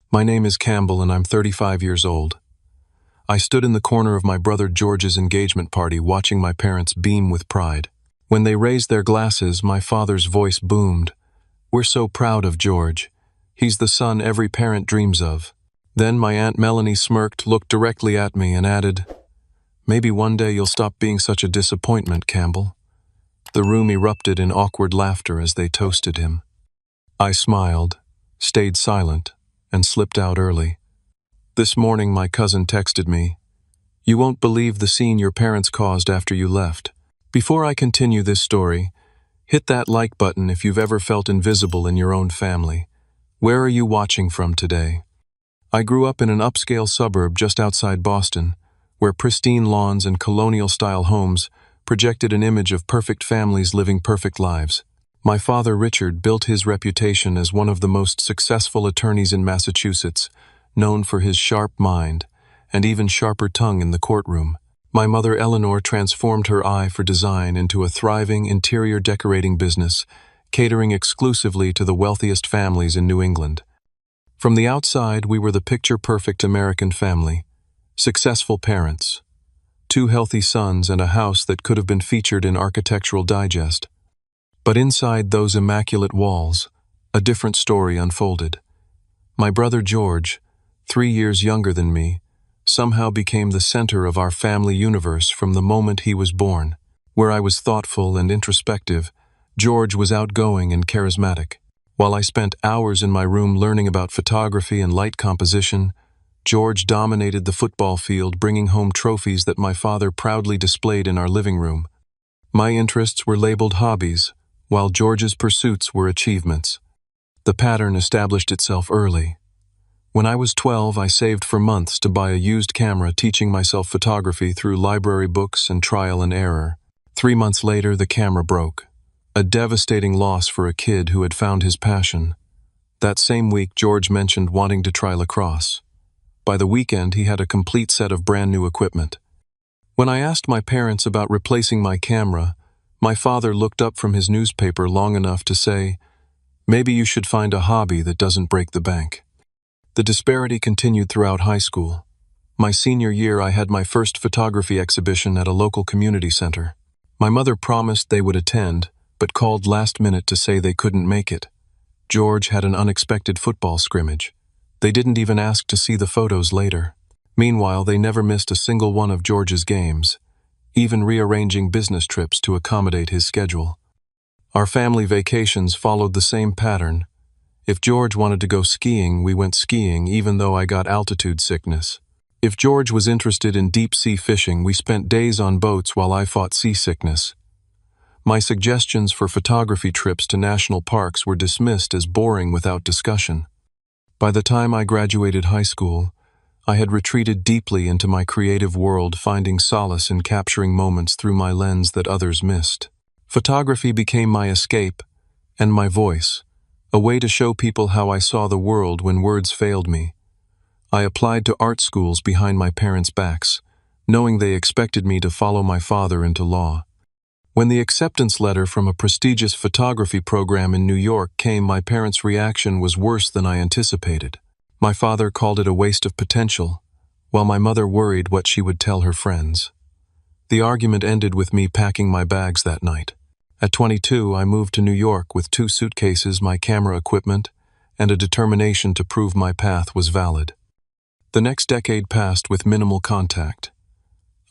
My name is Campbell and I'm 35 years old. I stood in the corner of my brother George's engagement party watching my parents beam with pride. When they raised their glasses, my father's voice boomed. "We're so proud of George. He's the son every parent dreams of." Then my Aunt Melanie smirked, looked directly at me, and added, "Maybe one day you'll stop being such a disappointment, Campbell." The room erupted in awkward laughter as they toasted him. I smiled, stayed silent, and slipped out early. This morning my cousin texted me, "You won't believe the scene your parents caused after you left." Before I continue this story, hit that like button if you've ever felt invisible in your own family. Where are you watching from today? I grew up in an upscale suburb just outside Boston, where pristine lawns and colonial-style homes projected an image of perfect families living perfect lives. My father, Richard, built his reputation as one of the most successful attorneys in Massachusetts, known for his sharp mind and even sharper tongue in the courtroom. My mother, Eleanor, transformed her eye for design into a thriving interior decorating business, catering exclusively to the wealthiest families in New England. From the outside, we were the picture-perfect American family, successful parents, 2 healthy sons, and a house that could have been featured in Architectural Digest. But inside those immaculate walls, a different story unfolded. My brother George, 3 years younger than me, somehow became the center of our family universe from the moment he was born. Where I was thoughtful and introspective, George was outgoing and charismatic. While I spent hours in my room learning about photography and light composition, George dominated the football field, bringing home trophies that my father proudly displayed in our living room. My interests were labeled hobbies, while George's pursuits were achievements. The pattern established itself early. When I was 12, I saved for months to buy a used camera, teaching myself photography through library books and trial and error. 3 months later, the camera broke. A devastating loss for a kid who had found his passion. That same week, George mentioned wanting to try lacrosse. By the weekend, he had a complete set of brand new equipment. When I asked my parents about replacing my camera, my father looked up from his newspaper long enough to say, "Maybe you should find a hobby that doesn't break the bank." The disparity continued throughout high school. My senior year, I had my first photography exhibition at a local community center. My mother promised they would attend, but called last minute to say they couldn't make it. George had an unexpected football scrimmage. They didn't even ask to see the photos later. Meanwhile, they never missed a single one of George's games, even rearranging business trips to accommodate his schedule. Our family vacations followed the same pattern. If George wanted to go skiing, we went skiing, even though I got altitude sickness. If George was interested in deep-sea fishing, we spent days on boats while I fought seasickness. My suggestions for photography trips to national parks were dismissed as boring without discussion. By the time I graduated high school, I had retreated deeply into my creative world, finding solace in capturing moments through my lens that others missed. Photography became my escape and my voice, a way to show people how I saw the world when words failed me. I applied to art schools behind my parents' backs, knowing they expected me to follow my father into law. When the acceptance letter from a prestigious photography program in New York came, my parents' reaction was worse than I anticipated. My father called it a waste of potential, while my mother worried what she would tell her friends. The argument ended with me packing my bags that night. At 22, I moved to New York with 2 suitcases, my camera equipment, and a determination to prove my path was valid. The next decade passed with minimal contact.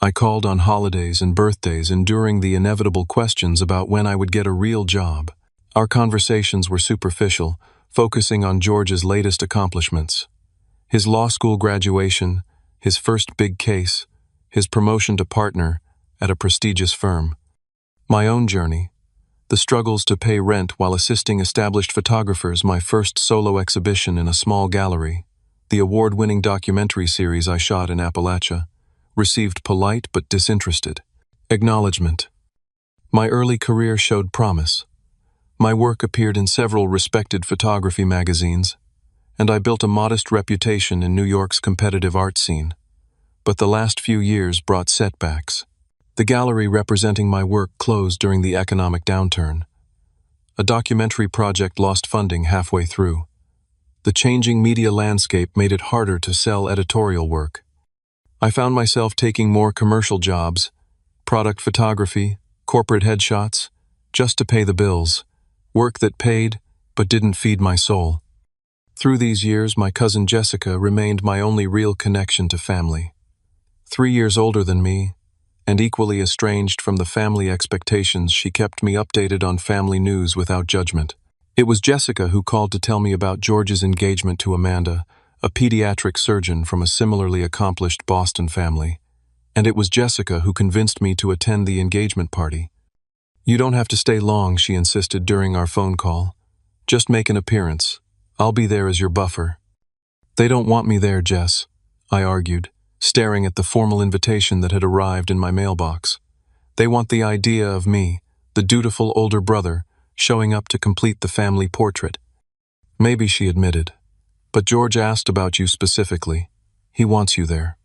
I called on holidays and birthdays, enduring the inevitable questions about when I would get a real job. Our conversations were superficial, focusing on George's latest accomplishments. His law school graduation, his first big case, his promotion to partner at a prestigious firm. My own journey, the struggles to pay rent while assisting established photographers, my first solo exhibition in a small gallery, the award-winning documentary series I shot in Appalachia, received polite but disinterested acknowledgement. My early career showed promise. My work appeared in several respected photography magazines, and I built a modest reputation in New York's competitive art scene. But the last few years brought setbacks. The gallery representing my work closed during the economic downturn. A documentary project lost funding halfway through. The changing media landscape made it harder to sell editorial work. I found myself taking more commercial jobs, product photography, corporate headshots, just to pay the bills, work that paid but didn't feed my soul. Through these years, my cousin Jessica remained my only real connection to family. 3 years older than me, and equally estranged from the family expectations, she kept me updated on family news without judgment. It was Jessica who called to tell me about George's engagement to Amanda, a pediatric surgeon from a similarly accomplished Boston family. And it was Jessica who convinced me to attend the engagement party. "You don't have to stay long," she insisted during our phone call. "Just make an appearance. I'll be there as your buffer." "They don't want me there, Jess," I argued, staring at the formal invitation that had arrived in my mailbox. "They want the idea of me, the dutiful older brother, showing up to complete the family portrait." "Maybe," she admitted, "but George asked about you specifically. He wants you there."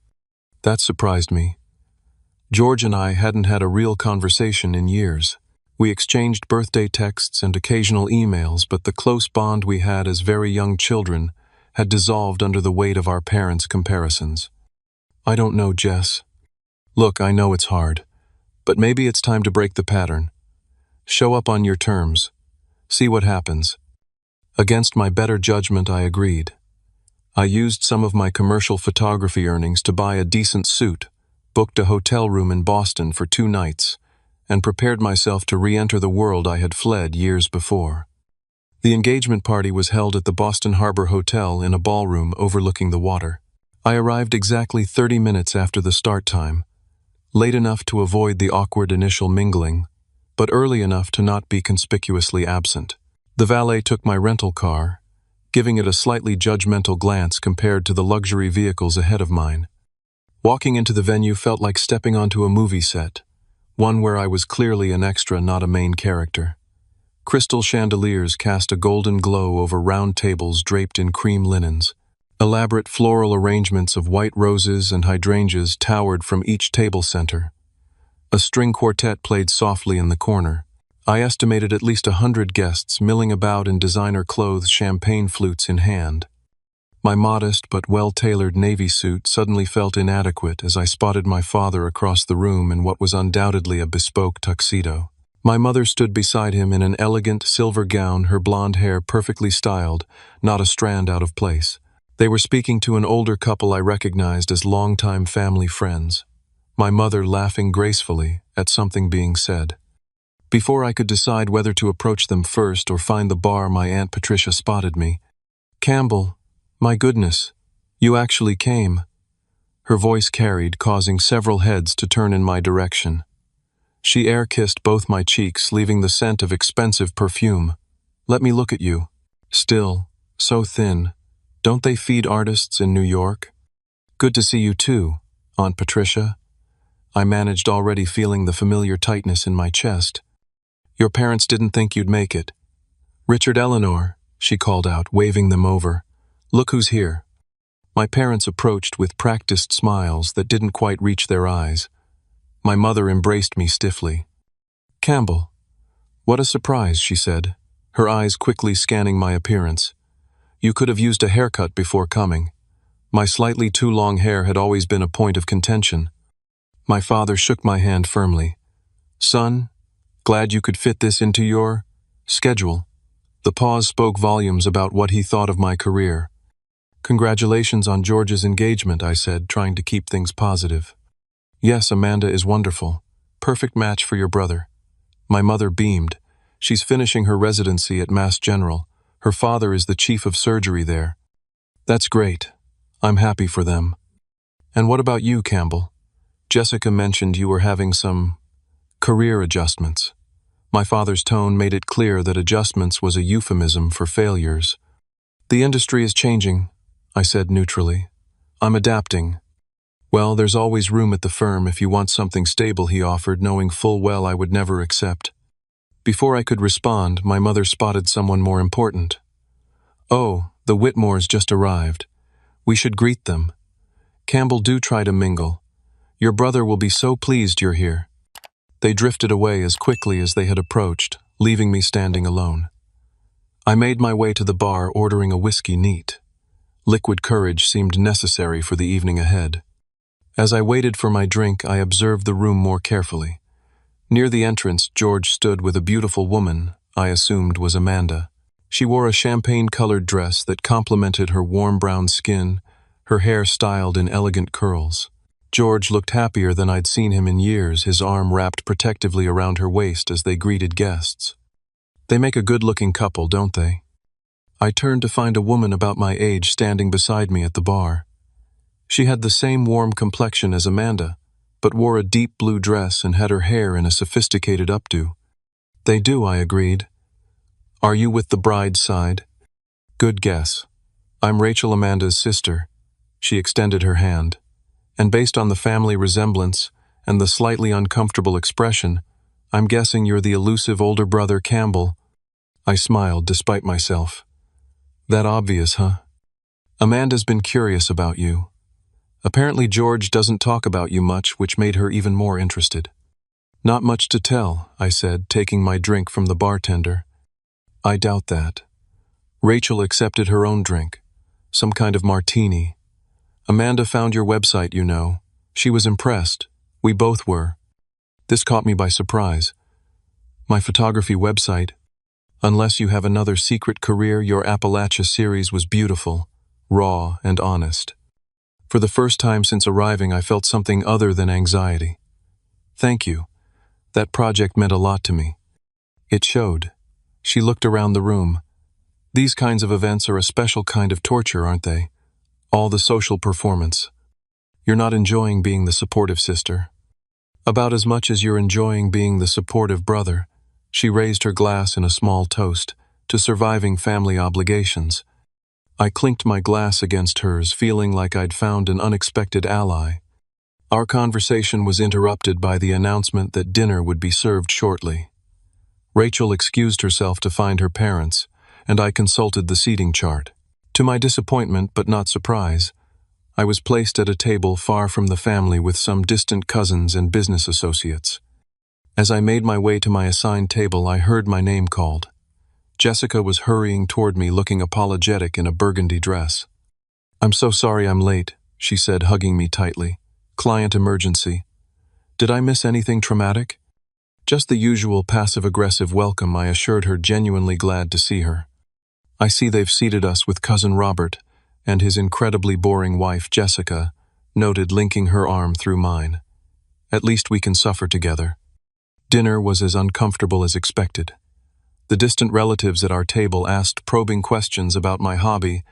That surprised me. George and I hadn't had a real conversation in years. We exchanged birthday texts and occasional emails, but the close bond we had as very young children had dissolved under the weight of our parents' comparisons. "I don't know, Jess. Look, I know it's hard, but maybe it's time to break the pattern. Show up on your terms. See what happens." Against my better judgment, I agreed. I used some of my commercial photography earnings to buy a decent suit, booked a hotel room in Boston for 2 nights, and prepared myself to re-enter the world I had fled years before. The engagement party was held at the Boston Harbor Hotel in a ballroom overlooking the water. I arrived exactly 30 minutes after the start time, late enough to avoid the awkward initial mingling, but early enough to not be conspicuously absent. The valet took my rental car, giving it a slightly judgmental glance compared to the luxury vehicles ahead of mine. Walking into the venue felt like stepping onto a movie set, one where I was clearly an extra, not a main character. Crystal chandeliers cast a golden glow over round tables draped in cream linens. Elaborate floral arrangements of white roses and hydrangeas towered from each table center. A string quartet played softly in the corner. I estimated at least 100 guests milling about in designer clothes, champagne flutes in hand. My modest but well-tailored navy suit suddenly felt inadequate as I spotted my father across the room in what was undoubtedly a bespoke tuxedo. My mother stood beside him in an elegant silver gown, her blonde hair perfectly styled, not a strand out of place. They were speaking to an older couple I recognized as longtime family friends, my mother laughing gracefully at something being said. Before I could decide whether to approach them first or find the bar, my Aunt Patricia spotted me. "Campbell, my goodness, you actually came." Her voice carried, causing several heads to turn in my direction. She air-kissed both my cheeks, leaving the scent of expensive perfume. "Let me look at you. Still, so thin. Don't they feed artists in New York?" "Good to see you too, Aunt Patricia." I managed, already feeling the familiar tightness in my chest. "Your parents didn't think you'd make it." "Richard, Eleanor," she called out, waving them over. "Look who's here." My parents approached with practiced smiles that didn't quite reach their eyes. My mother embraced me stiffly. "Campbell, what a surprise," she said, her eyes quickly scanning my appearance. "You could have used a haircut before coming." My slightly too long hair had always been a point of contention. My father shook my hand firmly. "Son, glad you could fit this into your schedule." The pause spoke volumes about what he thought of my career. "Congratulations on George's engagement," I said, trying to keep things positive. "Yes, Amanda is wonderful. Perfect match for your brother." My mother beamed. "She's finishing her residency at Mass General. Her father is the chief of surgery there." "That's great. I'm happy for them." "And what about you, Campbell? Jessica mentioned you were having some career adjustments." My father's tone made it clear that adjustments was a euphemism for failures. "The industry is changing," I said neutrally. "I'm adapting." "Well, there's always room at the firm if you want something stable," he offered, knowing full well I would never accept. Before I could respond, my mother spotted someone more important. "Oh, the Whitmores just arrived. We should greet them. Campbell, do try to mingle. Your brother will be so pleased you're here." They drifted away as quickly as they had approached, leaving me standing alone. I made my way to the bar, ordering a whiskey neat. Liquid courage seemed necessary for the evening ahead. As I waited for my drink, I observed the room more carefully. Near the entrance, George stood with a beautiful woman I assumed was Amanda. She wore a champagne-colored dress that complemented her warm brown skin, her hair styled in elegant curls. George looked happier than I'd seen him in years, his arm wrapped protectively around her waist as they greeted guests. They make a good-looking couple, don't they? I turned to find a woman about my age standing beside me at the bar. She had the same warm complexion as Amanda, but wore a deep blue dress and had her hair in a sophisticated updo. They do, I agreed. Are you with the bride's side? Good guess. I'm Rachel, Amanda's sister. She extended her hand. And based on the family resemblance and the slightly uncomfortable expression, I'm guessing you're the elusive older brother Campbell. I smiled despite myself. That obvious, huh? Amanda's been curious about you. Apparently George doesn't talk about you much, which made her even more interested. Not much to tell, I said, taking my drink from the bartender. I doubt that. Rachel accepted her own drink, some kind of martini. Amanda found your website, you know. She was impressed. We both were. This caught me by surprise. My photography website. Unless you have another secret career, your Appalachia series was beautiful, raw, and honest. For the first time since arriving, I felt something other than anxiety. Thank you. That project meant a lot to me. It showed. She looked around the room. These kinds of events are a special kind of torture, aren't they? All the social performance. You're not enjoying being the supportive sister. About as much as you're enjoying being the supportive brother. She raised her glass in a small toast to surviving family obligations. I clinked my glass against hers, feeling like I'd found an unexpected ally. Our conversation was interrupted by the announcement that dinner would be served shortly. Rachel excused herself to find her parents, and I consulted the seating chart. To my disappointment, but not surprise, I was placed at a table far from the family with some distant cousins and business associates. As I made my way to my assigned table, I heard my name called. Jessica was hurrying toward me, looking apologetic in a burgundy dress. I'm so sorry I'm late, she said, hugging me tightly. Client emergency. Did I miss anything traumatic? Just the usual passive-aggressive welcome, I assured her, genuinely glad to see her. I see they've seated us with Cousin Robert and his incredibly boring wife, Jessica, noted, linking her arm through mine. At least we can suffer together. Dinner was as uncomfortable as expected. The distant relatives at our table asked probing questions about my hobby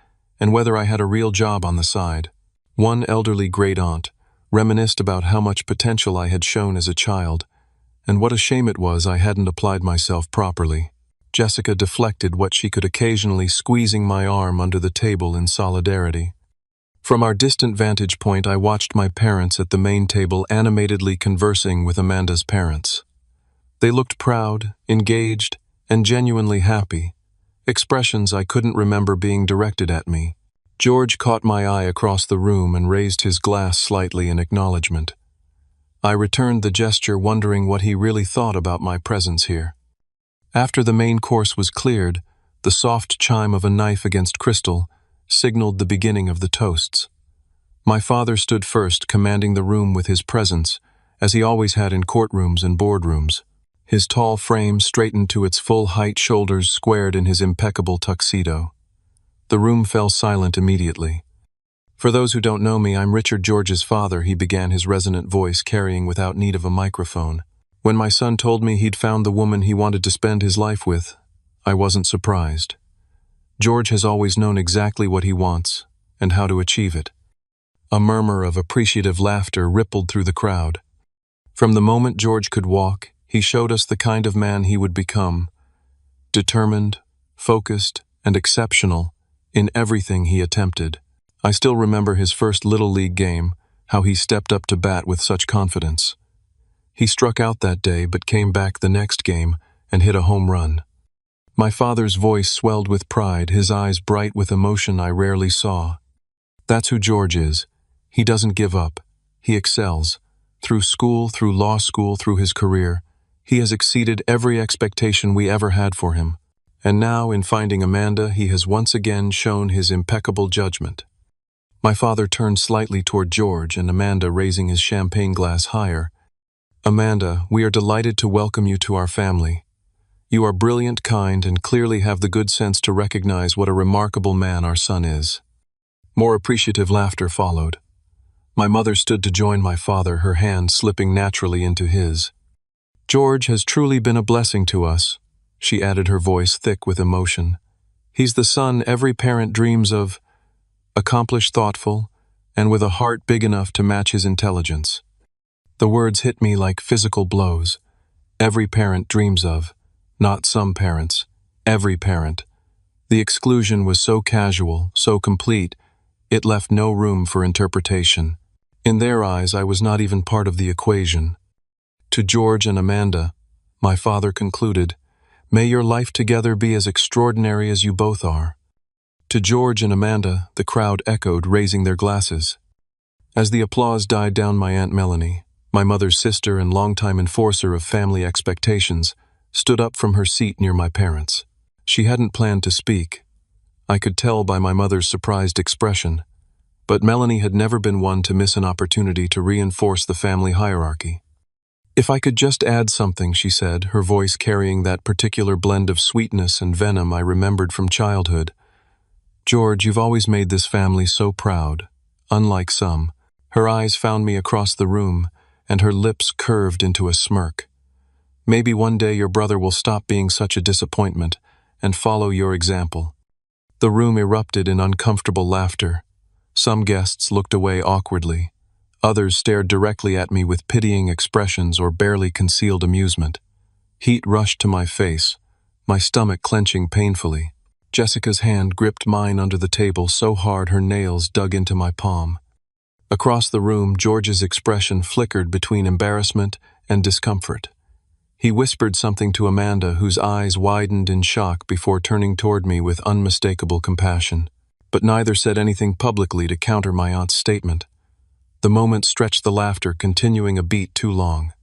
and whether I had a real job on the side. One elderly great-aunt reminisced about how much potential I had shown as a child, and what a shame it was I hadn't applied myself properly. Jessica deflected what she could occasionally, squeezing my arm under the table in solidarity. From our distant vantage point, I watched my parents at the main table animatedly conversing with Amanda's parents. They looked proud, engaged, and genuinely happy, expressions I couldn't remember being directed at me. George caught my eye across the room and raised his glass slightly in acknowledgement. I returned the gesture, wondering what he really thought about my presence here. After the main course was cleared, the soft chime of a knife against crystal signaled the beginning of the toasts. My father stood first, commanding the room with his presence, as he always had in courtrooms and boardrooms. His tall frame straightened to its full height, shoulders squared in his impeccable tuxedo. The room fell silent immediately. For those who don't know me, I'm Richard, George's father, he began, his resonant voice carrying without need of a microphone. When my son told me he'd found the woman he wanted to spend his life with, I wasn't surprised. George has always known exactly what he wants and how to achieve it. A murmur of appreciative laughter rippled through the crowd. From the moment George could walk, he showed us the kind of man he would become. Determined, focused, and exceptional in everything he attempted. I still remember his first Little League game, how he stepped up to bat with such confidence. He struck out that day, but came back the next game and hit a home run. My father's voice swelled with pride, his eyes bright with emotion I rarely saw. That's who George is. He doesn't give up. He excels. Through school, through law school, through his career, he has exceeded every expectation we ever had for him. and now, in finding Amanda, he has once again shown his impeccable judgment. My father turned slightly toward George and Amanda, raising his champagne glass higher. Amanda, we are delighted to welcome you to our family. You are brilliant, kind, and clearly have the good sense to recognize what a remarkable man our son is. More appreciative laughter followed. My mother stood to join my father, her hand slipping naturally into his. George has truly been a blessing to us, she added, her voice thick with emotion. He's the son every parent dreams of, accomplished, thoughtful, and with a heart big enough to match his intelligence. The words hit me like physical blows. Every parent dreams of, not some parents, every parent. The exclusion was so casual, so complete, it left no room for interpretation. In their eyes, I was not even part of the equation. To George and Amanda, my father concluded, may your life together be as extraordinary as you both are. To George and Amanda, the crowd echoed, raising their glasses. As the applause died down, my Aunt Melanie, my mother's sister and longtime enforcer of family expectations, stood up from her seat near my parents. She hadn't planned to speak. I could tell by my mother's surprised expression. But Melanie had never been one to miss an opportunity to reinforce the family hierarchy. If I could just add something, she said, her voice carrying that particular blend of sweetness and venom I remembered from childhood. George, you've always made this family so proud, unlike some. Her eyes found me across the room, and her lips curved into a smirk. Maybe one day your brother will stop being such a disappointment and follow your example. The room erupted in uncomfortable laughter. Some guests looked away awkwardly. Others stared directly at me with pitying expressions or barely concealed amusement. Heat rushed to my face, my stomach clenching painfully. Jessica's hand gripped mine under the table so hard her nails dug into my palm. Across the room, George's expression flickered between embarrassment and discomfort. He whispered something to Amanda, whose eyes widened in shock before turning toward me with unmistakable compassion. But neither said anything publicly to counter my aunt's statement. The moment stretched the laughter, continuing a beat too long.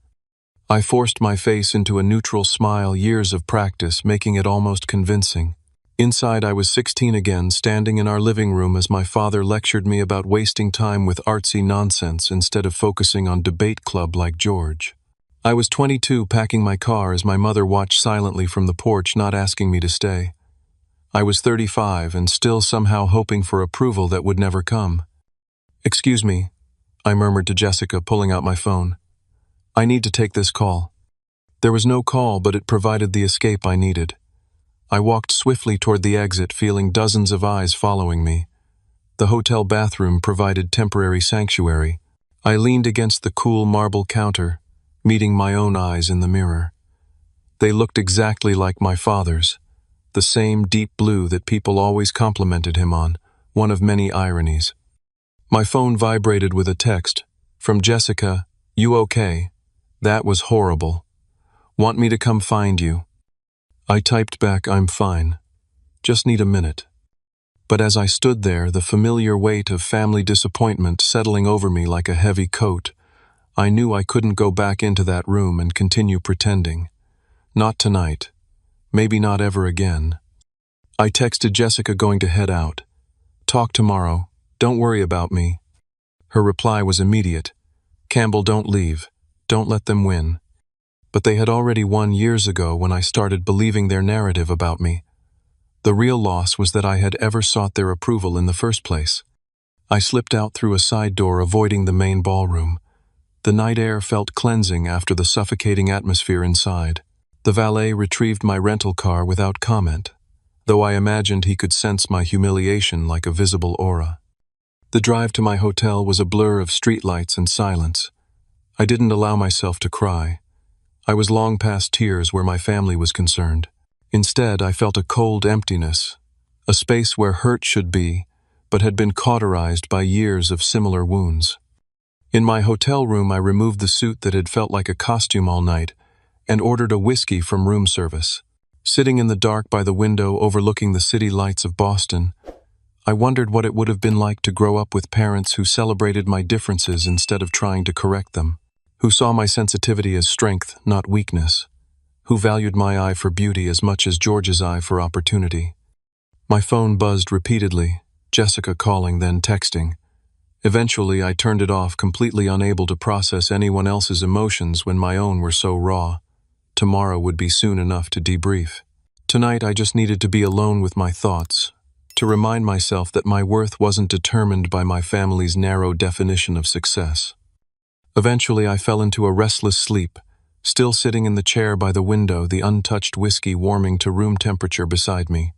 I forced my face into a neutral smile, years of practice making it almost convincing. Inside, I was 16 again, standing in our living room as my father lectured me about wasting time with artsy nonsense instead of focusing on debate club like George. I was 22, packing my car as my mother watched silently from the porch, not asking me to stay. I was 35 and still somehow hoping for approval that would never come. "Excuse me," I murmured to Jessica, pulling out my phone. "I need to take this call." There was no call, but it provided the escape I needed. I walked swiftly toward the exit, feeling dozens of eyes following me. The hotel bathroom provided temporary sanctuary. I leaned against the cool marble counter, meeting my own eyes in the mirror. They looked exactly like my father's, the same deep blue that people always complimented him on, one of many ironies. My phone vibrated with a text from Jessica. "You okay? That was horrible. Want me to come find you?" I typed back, "I'm fine. Just need a minute." But as I stood there, the familiar weight of family disappointment settling over me like a heavy coat, I knew I couldn't go back into that room and continue pretending. Not tonight. Maybe not ever again. I texted Jessica, going to head out. "Talk tomorrow. Don't worry about me." Her reply was immediate. "Campbell, don't leave. Don't let them win." But they had already won years ago when I started believing their narrative about me. The real loss was that I had ever sought their approval in the first place. I slipped out through a side door, avoiding the main ballroom. The night air felt cleansing after the suffocating atmosphere inside. The valet retrieved my rental car without comment, though I imagined he could sense my humiliation like a visible aura. The drive to my hotel was a blur of streetlights and silence. I didn't allow myself to cry. I was long past tears where my family was concerned. Instead, I felt a cold emptiness, a space where hurt should be, but had been cauterized by years of similar wounds. In my hotel room, I removed the suit that had felt like a costume all night and ordered a whiskey from room service. Sitting in the dark by the window overlooking the city lights of Boston, I wondered what it would have been like to grow up with parents who celebrated my differences instead of trying to correct them, who saw my sensitivity as strength, not weakness, who valued my eye for beauty as much as George's eye for opportunity. My phone buzzed repeatedly, Jessica calling, then texting. Eventually, I turned it off, completely unable to process anyone else's emotions when my own were so raw. Tomorrow would be soon enough to debrief. Tonight, I just needed to be alone with my thoughts, to remind myself that my worth wasn't determined by my family's narrow definition of success. Eventually, I fell into a restless sleep, still sitting in the chair by the window, the untouched whiskey warming to room temperature beside me.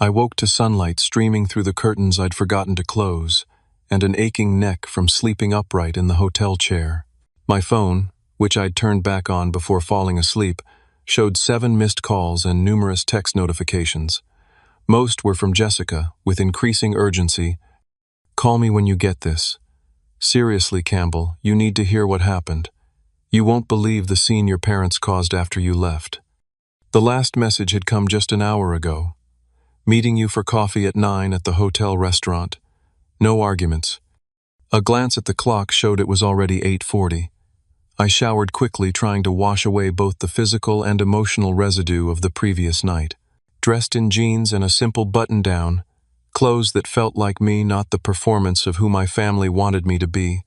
I woke to sunlight streaming through the curtains I'd forgotten to close, and an aching neck from sleeping upright in the hotel chair. My phone, which I'd turned back on before falling asleep, showed 7 missed calls and numerous text notifications. Most were from Jessica, with increasing urgency. "Call me when you get this. Seriously, Campbell, you need to hear what happened. You won't believe the scene your parents caused after you left." The last message had come just an hour ago. "Meeting you for coffee at 9 at the hotel restaurant. No arguments." A glance at the clock showed it was already 8:40. I showered quickly, trying to wash away both the physical and emotional residue of the previous night. Dressed in jeans and a simple button-down, clothes that felt like me, not the performance of who my family wanted me to be,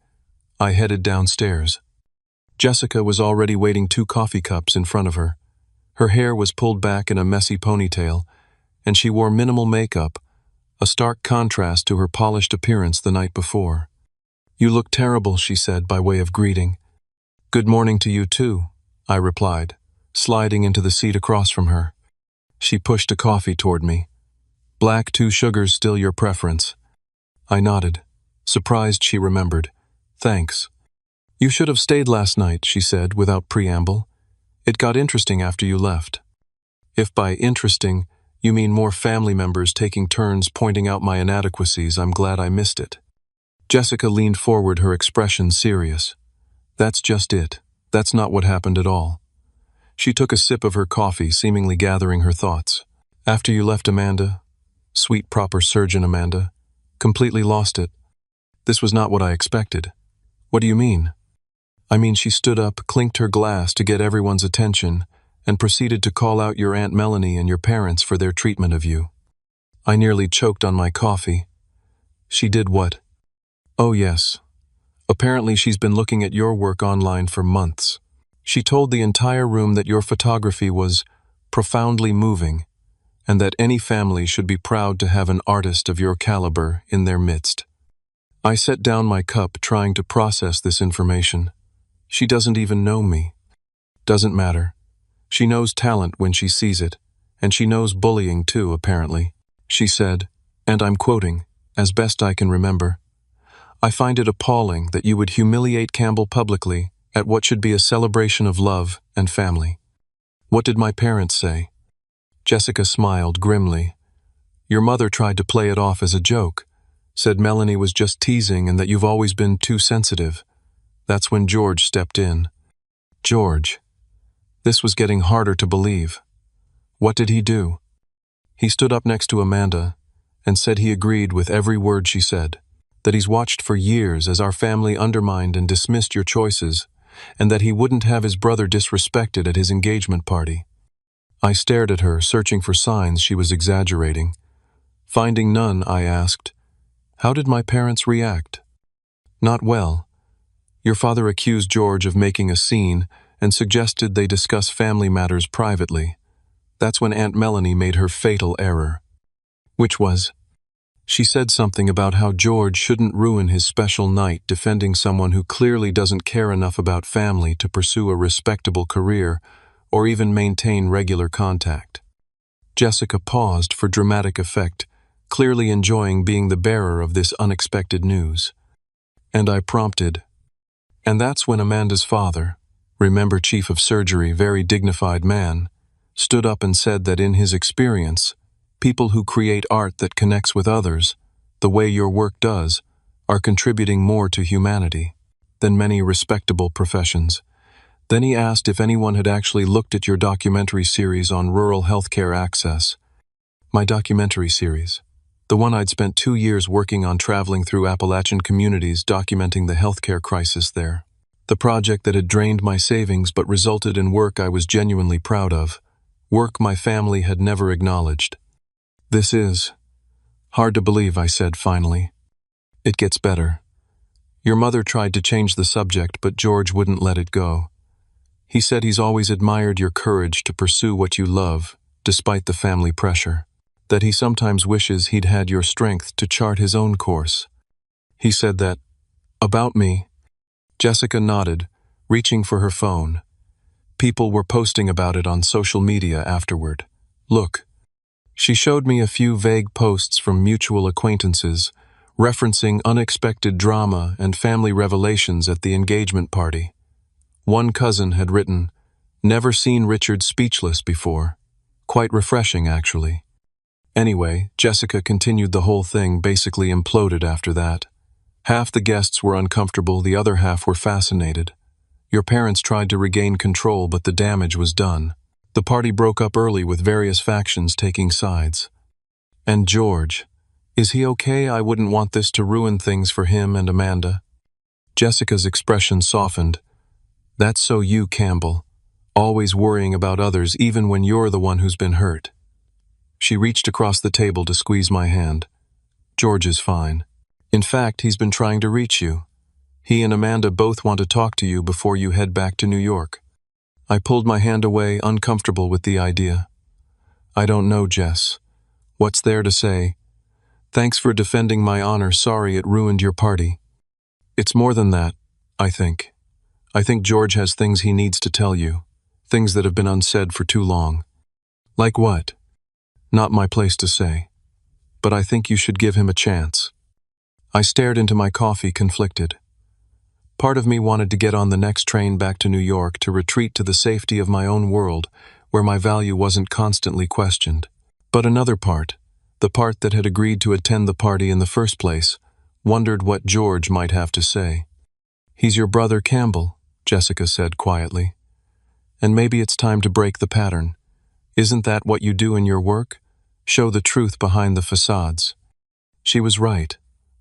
I headed downstairs. Jessica was already waiting 2 coffee cups in front of her. Her hair was pulled back in a messy ponytail, and she wore minimal makeup, a stark contrast to her polished appearance the night before. "You look terrible," she said by way of greeting. "Good morning to you too," I replied, sliding into the seat across from her. She pushed a coffee toward me. "Black, 2 sugars, still your preference?" I nodded, surprised she remembered. "Thanks." "You should have stayed last night," she said without preamble. "It got interesting after you left." If by interesting you mean more family members taking turns pointing out my inadequacies, I'm glad I missed it. Jessica leaned forward, her expression serious. "That's just it. That's not what happened at all." She took a sip of her coffee, seemingly gathering her thoughts. "After you left, Amanda, sweet proper surgeon Amanda, completely lost it. This was not what I expected." "What do you mean?" "I mean she stood up, clinked her glass to get everyone's attention, and proceeded to call out your Aunt Melanie and your parents for their treatment of you." I nearly choked on my coffee. "She did what?" "Oh yes. Apparently she's been looking at your work online for months. She told the entire room that your photography was profoundly moving, and that any family should be proud to have an artist of your caliber in their midst." I set down my cup, trying to process this information. She doesn't even know me. Doesn't matter. She knows talent when she sees it, and she knows bullying too, apparently. She said, and I'm quoting, "As best I can remember, I find it appalling that you would humiliate Campbell publicly at what should be a celebration of love and family." "What did my parents say?" Jessica smiled grimly. "Your mother tried to play it off as a joke, said Melanie was just teasing and that you've always been too sensitive. That's when George stepped in." "George?" This was getting harder to believe. "What did he do?" "He stood up next to Amanda and said he agreed with every word she said, that he's watched for years as our family undermined and dismissed your choices, and that he wouldn't have his brother disrespected at his engagement party." I stared at her, searching for signs she was exaggerating. Finding none, I asked, "How did my parents react?" "Not well. Your father accused George of making a scene and suggested they discuss family matters privately. That's when Aunt Melanie made her fatal error." "Which was?" "She said something about how George shouldn't ruin his special night defending someone who clearly doesn't care enough about family to pursue a respectable career or even maintain regular contact." Jessica paused for dramatic effect, clearly enjoying being the bearer of this unexpected news. And I prompted, "And that's when Amanda's father, remember Chief of Surgery, very dignified man, stood up and said that in his experience, people who create art that connects with others, the way your work does, are contributing more to humanity than many respectable professions." Then he asked if anyone had actually looked at your documentary series on rural healthcare access. My documentary series, the one I'd spent 2 years working on, traveling through Appalachian communities documenting the healthcare crisis there. The project that had drained my savings but resulted in work I was genuinely proud of. Work my family had never acknowledged. This is hard to believe, I said finally. It gets better. Your mother tried to change the subject, but George wouldn't let it go. He said he's always admired your courage to pursue what you love, despite the family pressure. That he sometimes wishes he'd had your strength to chart his own course. He said that, about me. Jessica nodded, reaching for her phone. People were posting about it on social media afterward. Look. She showed me a few vague posts from mutual acquaintances, referencing unexpected drama and family revelations at the engagement party. One cousin had written, "Never seen Richard speechless before." Quite refreshing, actually. Anyway, Jessica continued the whole thing, basically imploded after that. Half the guests were uncomfortable, the other half were fascinated. Your parents tried to regain control, but the damage was done. The party broke up early with various factions taking sides. And George, is he okay? I wouldn't want this to ruin things for him and Amanda. Jessica's expression softened. That's so you, Campbell. Always worrying about others even when you're the one who's been hurt. She reached across the table to squeeze my hand. George is fine. In fact, he's been trying to reach you. He and Amanda both want to talk to you before you head back to New York. I pulled my hand away, uncomfortable with the idea. I don't know, Jess. What's there to say? Thanks for defending my honor. Sorry it ruined your party. It's more than that, I think. I think George has things he needs to tell you. Things that have been unsaid for too long. Like what? Not my place to say. But I think you should give him a chance. I stared into my coffee, conflicted. Part of me wanted to get on the next train back to New York to retreat to the safety of my own world, where my value wasn't constantly questioned. But another part, the part that had agreed to attend the party in the first place, wondered what George might have to say. He's your brother Campbell, Jessica said quietly. And maybe it's time to break the pattern. Isn't that what you do in your work? Show the truth behind the facades. She was right.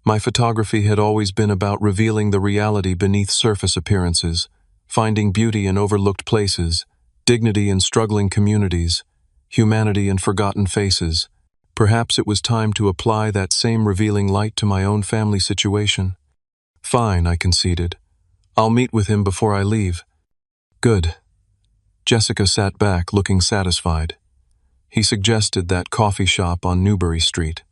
My photography had always been about revealing the reality beneath surface appearances, finding beauty in overlooked places, dignity in struggling communities, humanity in forgotten faces. Perhaps it was time to apply that same revealing light to my own family situation. Fine, I conceded. I'll meet with him before I leave. Good. Jessica sat back, looking satisfied. He suggested that coffee shop on Newbury Street.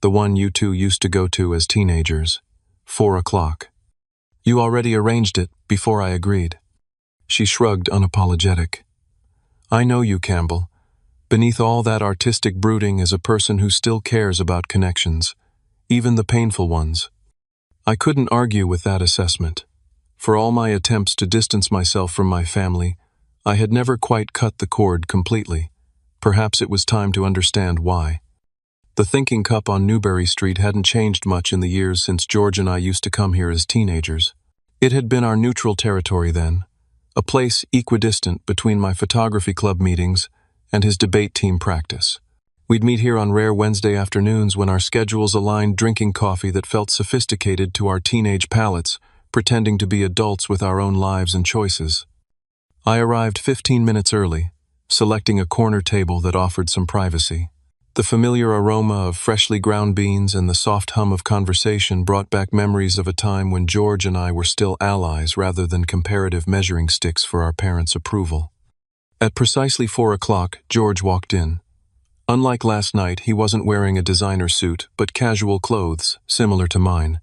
The one you two used to go to as teenagers. 4 o'clock. You already arranged it, before I agreed. She shrugged, unapologetic. I know you, Campbell. Beneath all that artistic brooding is a person who still cares about connections, even the painful ones. I couldn't argue with that assessment. For all my attempts to distance myself from my family, I had never quite cut the cord completely. Perhaps it was time to understand why. The thinking cup on Newbury Street hadn't changed much in the years since George and I used to come here as teenagers. It had been our neutral territory then, a place equidistant between my photography club meetings and his debate team practice. We'd meet here on rare Wednesday afternoons when our schedules aligned, drinking coffee that felt sophisticated to our teenage palates, pretending to be adults with our own lives and choices. I arrived 15 minutes early, selecting a corner table that offered some privacy. The familiar aroma of freshly ground beans and the soft hum of conversation brought back memories of a time when George and I were still allies rather than comparative measuring sticks for our parents' approval. At precisely 4 o'clock, George walked in. Unlike last night, he wasn't wearing a designer suit, but casual clothes, similar to mine.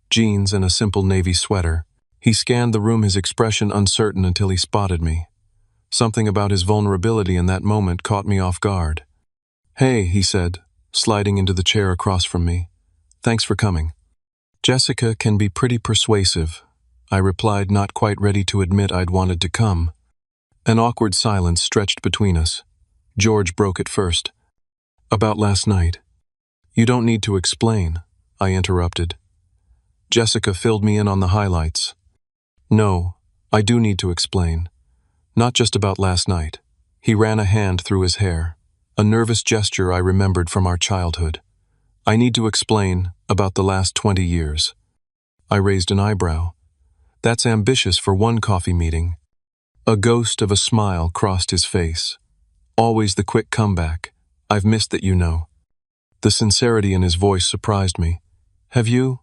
Jeans and a simple navy sweater. He scanned the room, his expression uncertain until he spotted me. Something about his vulnerability in that moment caught me off guard. Hey, he said, sliding into the chair across from me. Thanks for coming. Jessica can be pretty persuasive, I replied, not quite ready to admit I'd wanted to come. An awkward silence stretched between us. George broke it first. About last night. You don't need to explain, I interrupted. Jessica filled me in on the highlights. No, I do need to explain. Not just about last night. He ran a hand through his hair. A nervous gesture I remembered from our childhood. I need to explain about the last 20 years. I raised an eyebrow. That's ambitious for one coffee meeting. A ghost of a smile crossed his face. Always the quick comeback. I've missed that, you know. The sincerity in his voice surprised me. Have you?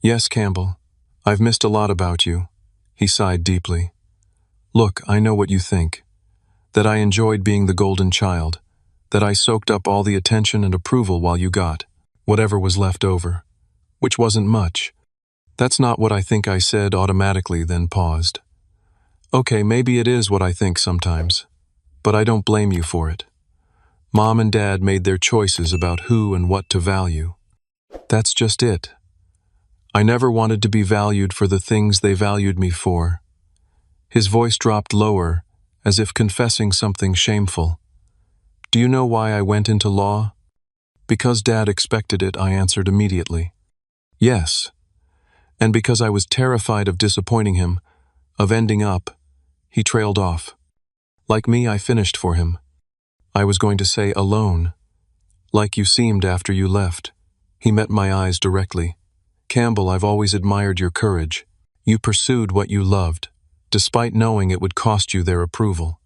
Yes, Campbell. I've missed a lot about you. He sighed deeply. Look, I know what you think. That I enjoyed being the golden child. That I soaked up all the attention and approval while you got whatever was left over. Which wasn't much. That's not what I think, I said automatically, then paused. Okay, maybe it is what I think sometimes. But I don't blame you for it. Mom and Dad made their choices about who and what to value. That's just it. I never wanted to be valued for the things they valued me for. His voice dropped lower, as if confessing something shameful. Do you know why I went into law? Because Dad expected it, I answered immediately. Yes. And because I was terrified of disappointing him, of ending up. He trailed off. Like me, I finished for him. I was going to say alone. Like you seemed after you left. He met my eyes directly. Campbell, I've always admired your courage. You pursued what you loved, despite knowing it would cost you their approval.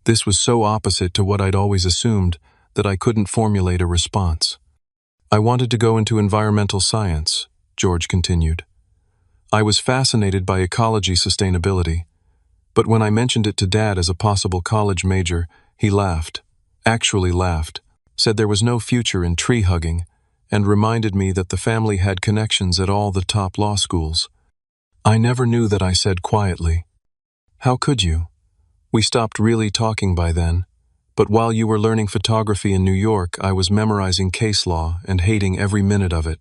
This was so opposite to what I'd always assumed that I couldn't formulate a response. I wanted to go into environmental science, George continued. I was fascinated by ecology sustainability, but when I mentioned it to Dad as a possible college major, he laughed, actually laughed, said there was no future in tree hugging, and reminded me that the family had connections at all the top law schools. I never knew that, I said quietly. How could you? We stopped really talking by then, but while you were learning photography in New York, I was memorizing case law and hating every minute of it.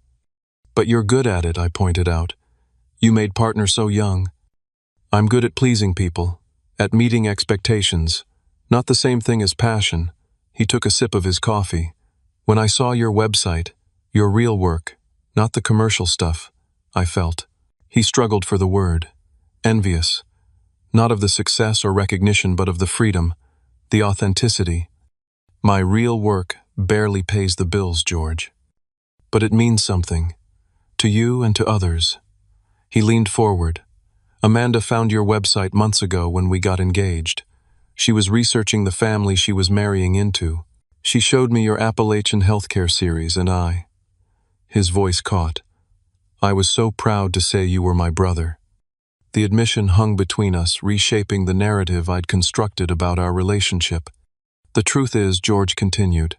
But you're good at it, I pointed out. You made partner so young. I'm good at pleasing people, at meeting expectations. Not the same thing as passion. He took a sip of his coffee. When I saw your website, your real work, not the commercial stuff, I felt. He struggled for the word. Envious. Not of the success or recognition, but of the freedom, the authenticity. My real work barely pays the bills, George. But it means something. To you and to others. He leaned forward. Amanda found your website months ago when we got engaged. She was researching the family she was marrying into. She showed me your Appalachian healthcare series, and His voice caught. I was so proud to say you were my brother. The admission hung between us, reshaping the narrative I'd constructed about our relationship. The truth is, George continued,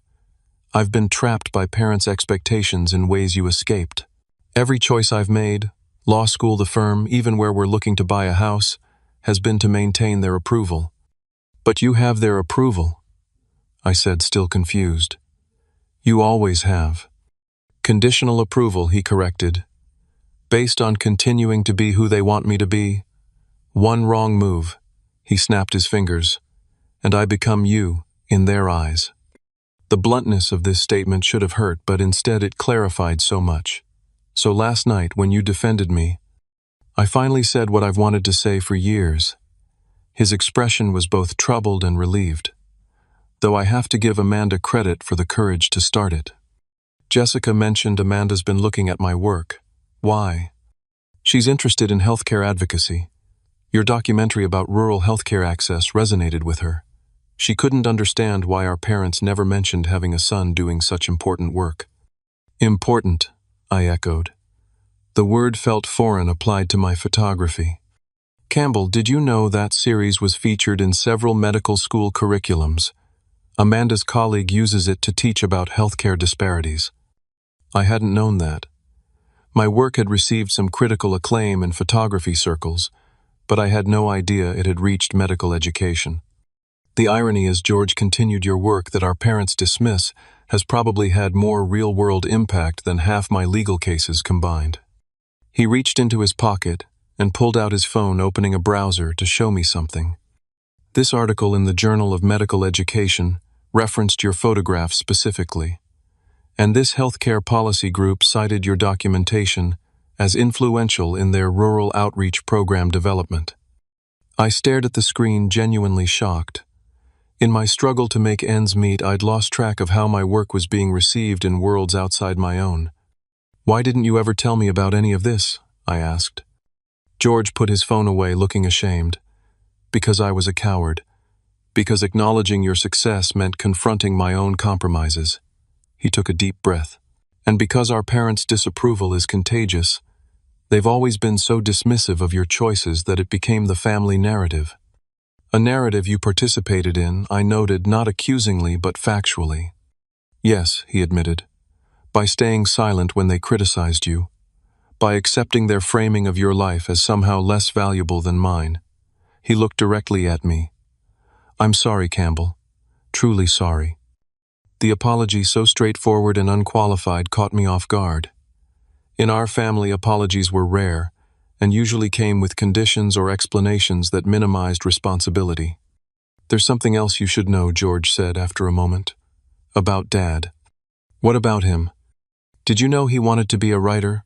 I've been trapped by parents' expectations in ways you escaped. Every choice I've made, law school, the firm, even where we're looking to buy a house, has been to maintain their approval. But you have their approval, I said, still confused. You always have. Conditional approval, he corrected. Based on continuing to be who they want me to be. One wrong move, he snapped his fingers, and I become you in their eyes. The bluntness of this statement should have hurt, but instead it clarified so much. So last night, when you defended me, I finally said what I've wanted to say for years. His expression was both troubled and relieved, though I have to give Amanda credit for the courage to start it. Jessica mentioned Amanda's been looking at my work. Why? She's interested in healthcare advocacy. Your documentary about rural healthcare access resonated with her. She couldn't understand why our parents never mentioned having a son doing such important work. Important, I echoed. The word felt foreign applied to my photography. Campbell, did you know that series was featured in several medical school curriculums? Amanda's colleague uses it to teach about healthcare disparities. I hadn't known that. My work had received some critical acclaim in photography circles, but I had no idea it had reached medical education. The irony is, George continued, your work that our parents dismiss has probably had more real-world impact than half my legal cases combined. He reached into his pocket and pulled out his phone, opening a browser to show me something. This article in the Journal of Medical Education referenced your photograph specifically, and this healthcare policy group cited your documentation as influential in their rural outreach program development. I stared at the screen, genuinely shocked. In my struggle to make ends meet, I'd lost track of how my work was being received in worlds outside my own. Why didn't you ever tell me about any of this? I asked. George put his phone away, looking ashamed. Because I was a coward. Because acknowledging your success meant confronting my own compromises. He took a deep breath. And because our parents' disapproval is contagious, they've always been so dismissive of your choices that it became the family narrative. A narrative you participated in, I noted, not accusingly but factually. Yes, he admitted. By staying silent when they criticized you. By accepting their framing of your life as somehow less valuable than mine. He looked directly at me. I'm sorry, Campbell. Truly sorry. The apology, so straightforward and unqualified, caught me off guard. In our family, apologies were rare, and usually came with conditions or explanations that minimized responsibility. There's something else you should know, George said after a moment. About Dad. What about him? Did you know he wanted to be a writer?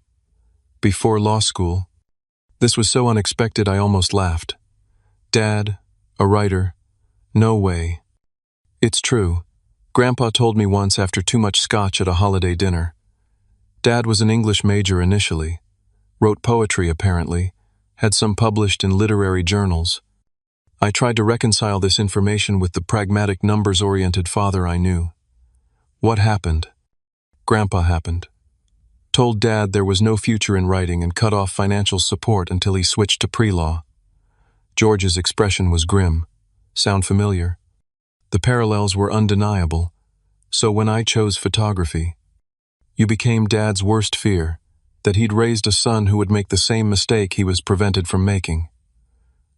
Before law school? This was so unexpected I almost laughed. Dad, a writer? No way. It's true. Grandpa told me once after too much scotch at a holiday dinner. Dad was an English major initially. Wrote poetry, apparently. Had some published in literary journals. I tried to reconcile this information with the pragmatic, numbers-oriented father I knew. What happened? Grandpa happened. Told Dad there was no future in writing and cut off financial support until he switched to pre-law. George's expression was grim. Sound familiar? The parallels were undeniable. So when I chose photography, you became Dad's worst fear, that he'd raised a son who would make the same mistake he was prevented from making.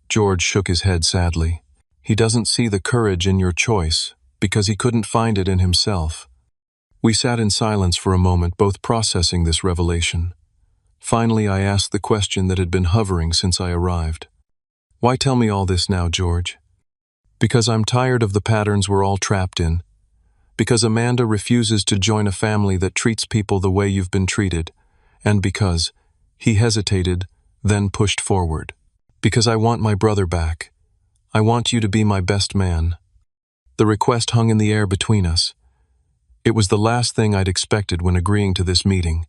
George shook his head sadly. He doesn't see the courage in your choice, because he couldn't find it in himself. We sat in silence for a moment, both processing this revelation. Finally, I asked the question that had been hovering since I arrived. Why tell me all this now, George? Because I'm tired of the patterns we're all trapped in. Because Amanda refuses to join a family that treats people the way you've been treated. And because he hesitated, then pushed forward. Because I want my brother back. I want you to be my best man. The request hung in the air between us. It was the last thing I'd expected when agreeing to this meeting.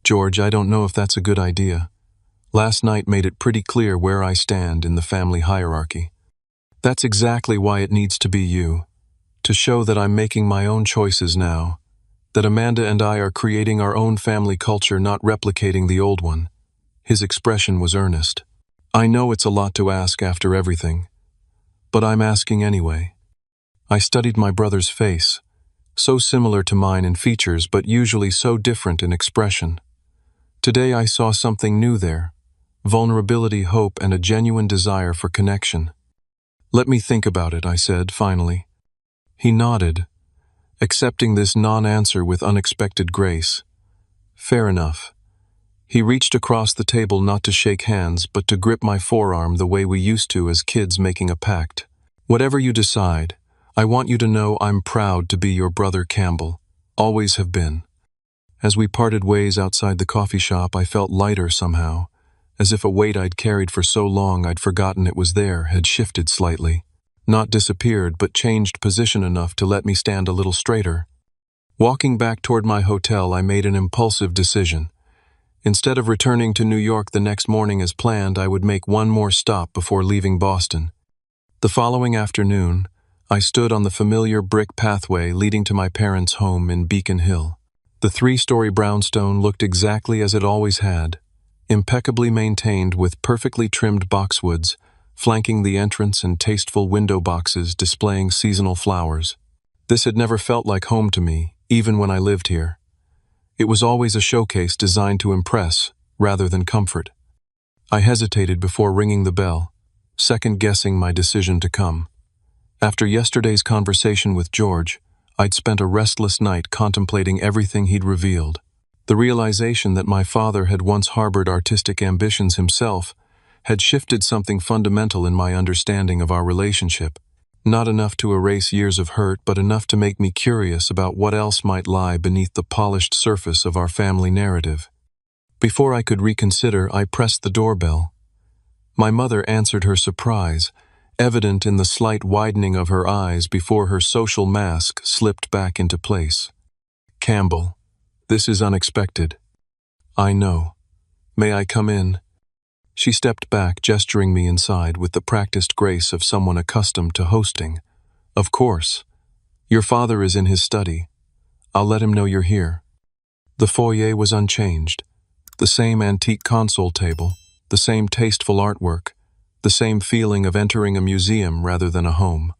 George, I don't know if that's a good idea. Last night made it pretty clear where I stand in the family hierarchy. That's exactly why it needs to be you. To show that I'm making my own choices now. That Amanda and I are creating our own family culture, not replicating the old one. His expression was earnest. I know it's a lot to ask after everything. But I'm asking anyway. I studied my brother's face. So similar to mine in features, but usually so different in expression. Today I saw something new there. Vulnerability, hope, and a genuine desire for connection. Let me think about it, I said, finally. He nodded, accepting this non-answer with unexpected grace. Fair enough. He reached across the table not to shake hands, but to grip my forearm the way we used to as kids making a pact. Whatever you decide, I want you to know I'm proud to be your brother Campbell. Always have been. As we parted ways outside the coffee shop, I felt lighter somehow. As if a weight I'd carried for so long I'd forgotten it was there had shifted slightly. Not disappeared, but changed position enough to let me stand a little straighter. Walking back toward my hotel, I made an impulsive decision. Instead of returning to New York the next morning as planned, I would make one more stop before leaving Boston. The following afternoon, I stood on the familiar brick pathway leading to my parents' home in Beacon Hill. The 3-story brownstone looked exactly as it always had. Impeccably maintained with perfectly trimmed boxwoods, flanking the entrance and tasteful window boxes displaying seasonal flowers. This had never felt like home to me, even when I lived here. It was always a showcase designed to impress, rather than comfort. I hesitated before ringing the bell, second-guessing my decision to come. After yesterday's conversation with George, I'd spent a restless night contemplating everything he'd revealed. The realization that my father had once harbored artistic ambitions himself had shifted something fundamental in my understanding of our relationship. Not enough to erase years of hurt, but enough to make me curious about what else might lie beneath the polished surface of our family narrative. Before I could reconsider, I pressed the doorbell. My mother answered her surprise, evident in the slight widening of her eyes before her social mask slipped back into place. Campbell. This is unexpected. I know. May I come in? She stepped back, gesturing me inside with the practiced grace of someone accustomed to hosting. Of course. Your father is in his study. I'll let him know you're here. The foyer was unchanged. The same antique console table, the same tasteful artwork, the same feeling of entering a museum rather than a home.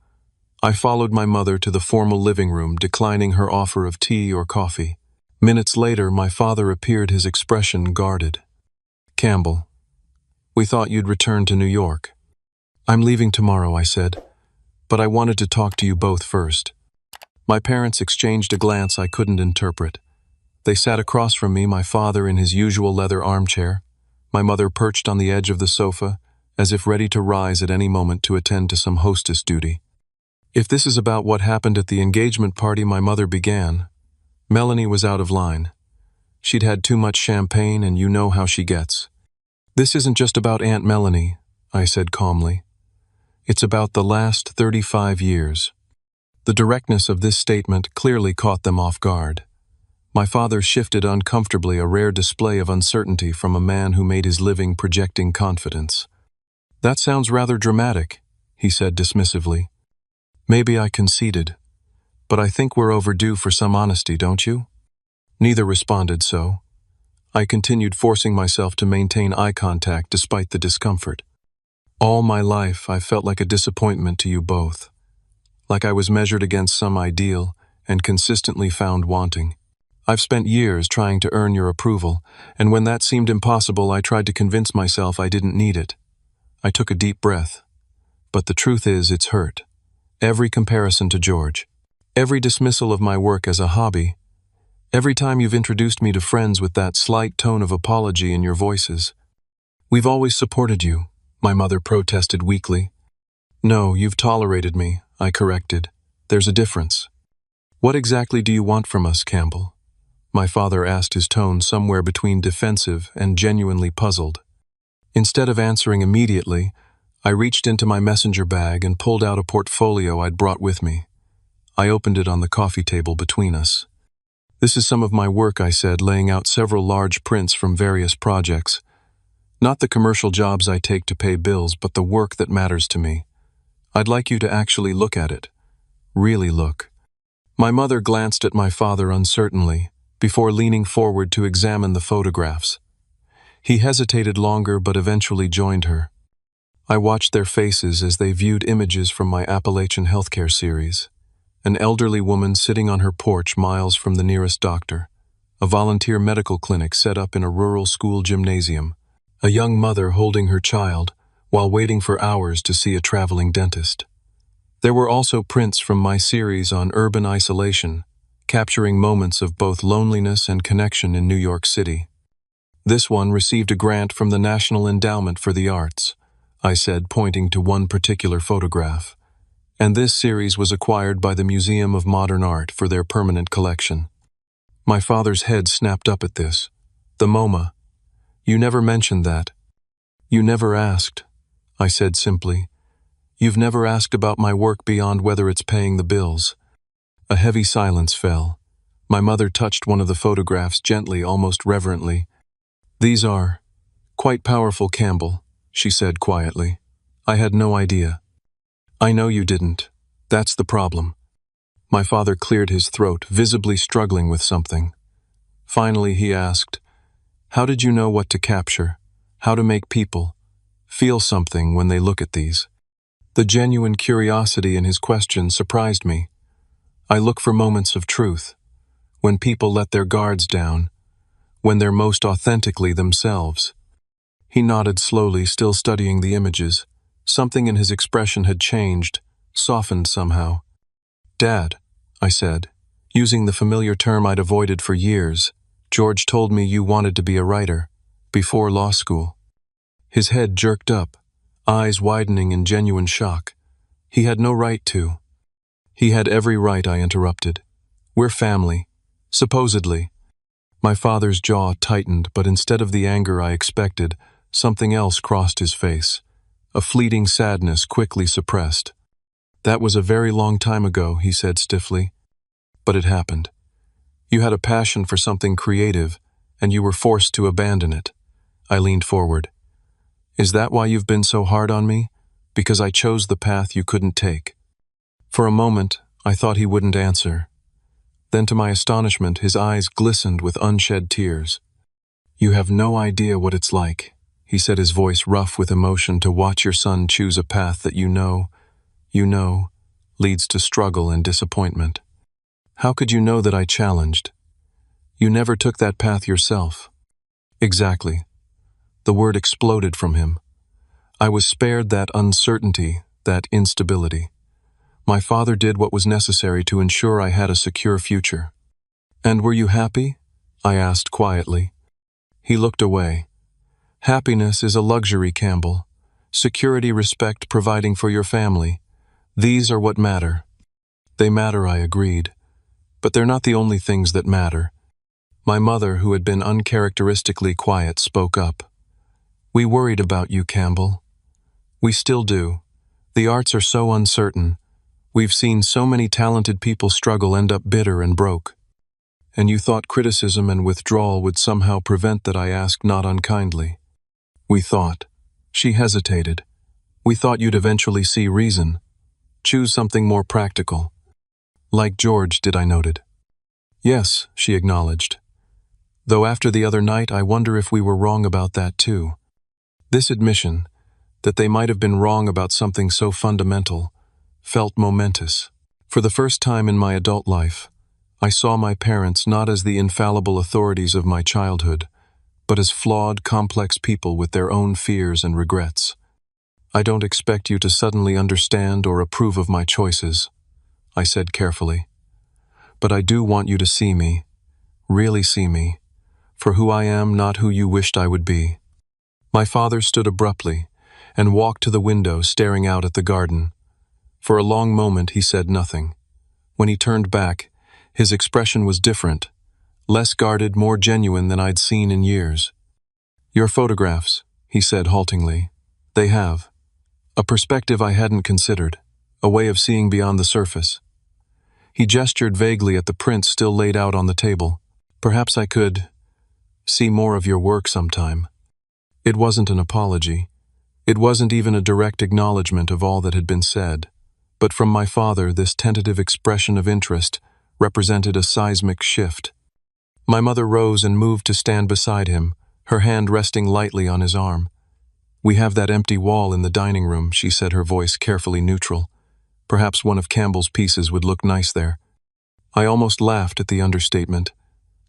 I followed my mother to the formal living room, declining her offer of tea or coffee. Minutes later, my father appeared, his expression guarded. Campbell, we thought you'd return to New York. I'm leaving tomorrow, I said, but I wanted to talk to you both first. My parents exchanged a glance I couldn't interpret. They sat across from me, my father in his usual leather armchair, my mother perched on the edge of the sofa, as if ready to rise at any moment to attend to some hostess duty. If this is about what happened at the engagement party, my mother began. Melanie was out of line. She'd had too much champagne, and you know how she gets. This isn't just about Aunt Melanie, I said calmly. It's about the last 35 years. The directness of this statement clearly caught them off guard. My father shifted uncomfortably, a rare display of uncertainty from a man who made his living projecting confidence. That sounds rather dramatic, he said dismissively. Maybe I conceded, but I think we're overdue for some honesty, don't you? Neither responded, so I continued, forcing myself to maintain eye contact despite the discomfort. All my life, I felt like a disappointment to you both, like I was measured against some ideal and consistently found wanting. I've spent years trying to earn your approval, and when that seemed impossible, I tried to convince myself I didn't need it. I took a deep breath. But the truth is, it's hurt. Every comparison to George, every dismissal of my work as a hobby, every time you've introduced me to friends with that slight tone of apology in your voices. We've always supported you, my mother protested weakly. No, you've tolerated me, I corrected. There's a difference. What exactly do you want from us, Campbell? My father asked, his tone somewhere between defensive and genuinely puzzled. Instead of answering immediately, I reached into my messenger bag and pulled out a portfolio I'd brought with me. I opened it on the coffee table between us. This is some of my work, I said, laying out several large prints from various projects. Not the commercial jobs I take to pay bills, but the work that matters to me. I'd like you to actually look at it. Really look. My mother glanced at my father uncertainly, before leaning forward to examine the photographs. He hesitated longer but eventually joined her. I watched their faces as they viewed images from my Appalachian healthcare series. An elderly woman sitting on her porch miles from the nearest doctor, a volunteer medical clinic set up in a rural school gymnasium, a young mother holding her child while waiting for hours to see a traveling dentist. There were also prints from my series on urban isolation, capturing moments of both loneliness and connection in New York City. This one received a grant from the National Endowment for the Arts, I said, pointing to one particular photograph. And this series was acquired by the Museum of Modern Art for their permanent collection. My father's head snapped up at this. The MoMA. You never mentioned that. You never asked, I said simply. You've never asked about my work beyond whether it's paying the bills. A heavy silence fell. My mother touched one of the photographs gently, almost reverently. These are quite powerful, Campbell, she said quietly. I had no idea. I know you didn't. That's the problem. My father cleared his throat, visibly struggling with something. Finally, he asked, how did you know what to capture? How to make people feel something when they look at these? The genuine curiosity in his question surprised me. I look for moments of truth, when people let their guards down, when they're most authentically themselves. He nodded slowly, still studying the images. Something in his expression had changed, softened somehow. Dad, I said, using the familiar term I'd avoided for years, George told me you wanted to be a writer, before law school. His head jerked up, eyes widening in genuine shock. He had no right to. He had every right, I interrupted. We're family, supposedly. My father's jaw tightened, but instead of the anger I expected, something else crossed his face. A fleeting sadness quickly suppressed. That was a very long time ago, he said stiffly. But it happened. You had a passion for something creative, and you were forced to abandon it. I leaned forward. Is that why you've been so hard on me? Because I chose the path you couldn't take." For a moment, I thought he wouldn't answer. Then to my astonishment, his eyes glistened with unshed tears. "You have no idea what it's like," he said, his voice rough with emotion, "to watch your son choose a path that you know, leads to struggle and disappointment. How could you know that I challenged? You never took that path yourself." "Exactly." The word exploded from him. I was spared that uncertainty, that instability. My father did what was necessary to ensure I had a secure future. "And were you happy?" I asked quietly. He looked away. "Happiness is a luxury, Campbell. Security, respect, providing for your family. These are what matter." "They matter," I agreed. "But they're not the only things that matter." My mother, who had been uncharacteristically quiet, spoke up. "We worried about you, Campbell. We still do. The arts are so uncertain. We've seen so many talented people struggle, end up bitter and broke. And you thought criticism and withdrawal would somehow prevent that," I asked, not unkindly. "We thought." She hesitated. "We thought you'd eventually see reason. Choose something more practical." "Like George did," I noted. "Yes," she acknowledged. "Though after the other night, I wonder if we were wrong about that too." This admission, that they might have been wrong about something so fundamental, felt momentous. For the first time in my adult life, I saw my parents not as the infallible authorities of my childhood, but as flawed, complex people with their own fears and regrets. "I don't expect you to suddenly understand or approve of my choices," I said carefully. "But I do want you to see me, really see me, for who I am, not who you wished I would be." My father stood abruptly and walked to the window, staring out at the garden. For a long moment he said nothing. When he turned back, his expression was different, less guarded, more genuine than I'd seen in years. "Your photographs," he said haltingly. "They have a perspective I hadn't considered, a way of seeing beyond the surface." He gestured vaguely at the prints still laid out on the table. "Perhaps I could see more of your work sometime." It wasn't an apology. It wasn't even a direct acknowledgement of all that had been said. But from my father, this tentative expression of interest represented a seismic shift. My mother rose and moved to stand beside him, her hand resting lightly on his arm. "We have that empty wall in the dining room," she said, her voice carefully neutral. "Perhaps one of Campbell's pieces would look nice there." I almost laughed at the understatement.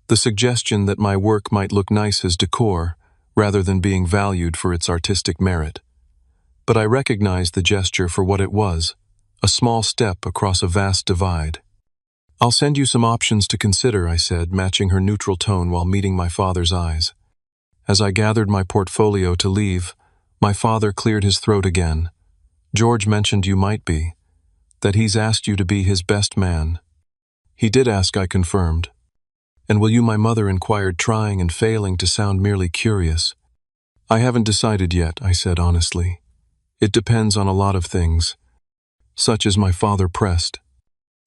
The suggestion that my work might look nice as decor, rather than being valued for its artistic merit. But I recognized the gesture for what it was, a small step across a vast divide. "I'll send you some options to consider," I said, matching her neutral tone while meeting my father's eyes. As I gathered my portfolio to leave, my father cleared his throat again. "George mentioned you might be, that he's asked you to be his best man." "He did ask," I confirmed. "And will you?" my mother inquired, trying and failing to sound merely curious. "I haven't decided yet," I said honestly. "It depends on a lot of things." "Such as?" my father pressed.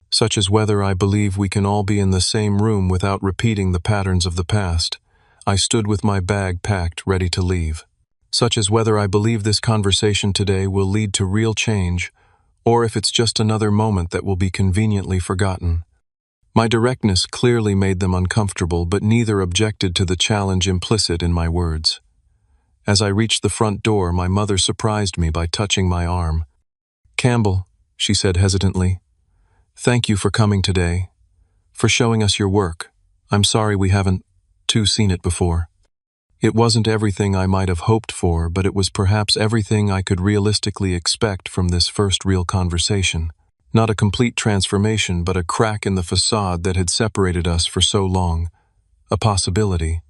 "Such as whether I believe we can all be in the same room without repeating the patterns of the past." I stood with my bag packed, ready to leave. "Such as whether I believe this conversation today will lead to real change, or if it's just another moment that will be conveniently forgotten." My directness clearly made them uncomfortable, but neither objected to the challenge implicit in my words. As I reached the front door, my mother surprised me by touching my arm. "Campbell," she said hesitantly, "thank you for coming today, for showing us your work. I'm sorry we haven't seen it before." It wasn't everything I might have hoped for, but it was perhaps everything I could realistically expect from this first real conversation. Not a complete transformation, but a crack in the facade that had separated us for so long. A possibility.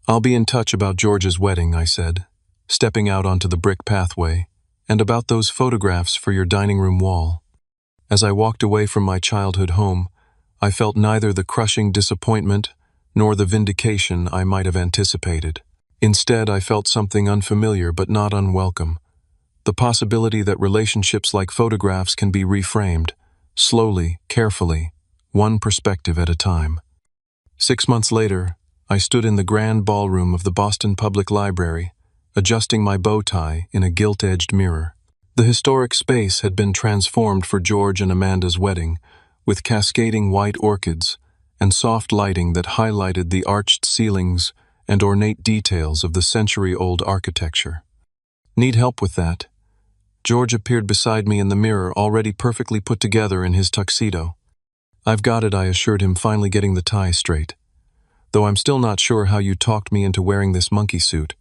"I'll be in touch about George's wedding," I said, stepping out onto the brick pathway, "and about those photographs for your dining room wall." As I walked away from my childhood home, I felt neither the crushing disappointment nor the vindication I might have anticipated. Instead, I felt something unfamiliar but not unwelcome. The possibility that relationships like photographs can be reframed, slowly, carefully, one perspective at a time. 6 months later, I stood in the grand ballroom of the Boston Public Library, adjusting my bow tie in a gilt-edged mirror. The historic space had been transformed for George and Amanda's wedding, with cascading white orchids and soft lighting that highlighted the arched ceilings and ornate details of the century-old architecture. "Need help with that?" George appeared beside me in the mirror, already perfectly put together in his tuxedo. "I've got it," I assured him, finally getting the tie straight. "Though I'm still not sure how you talked me into wearing this monkey suit.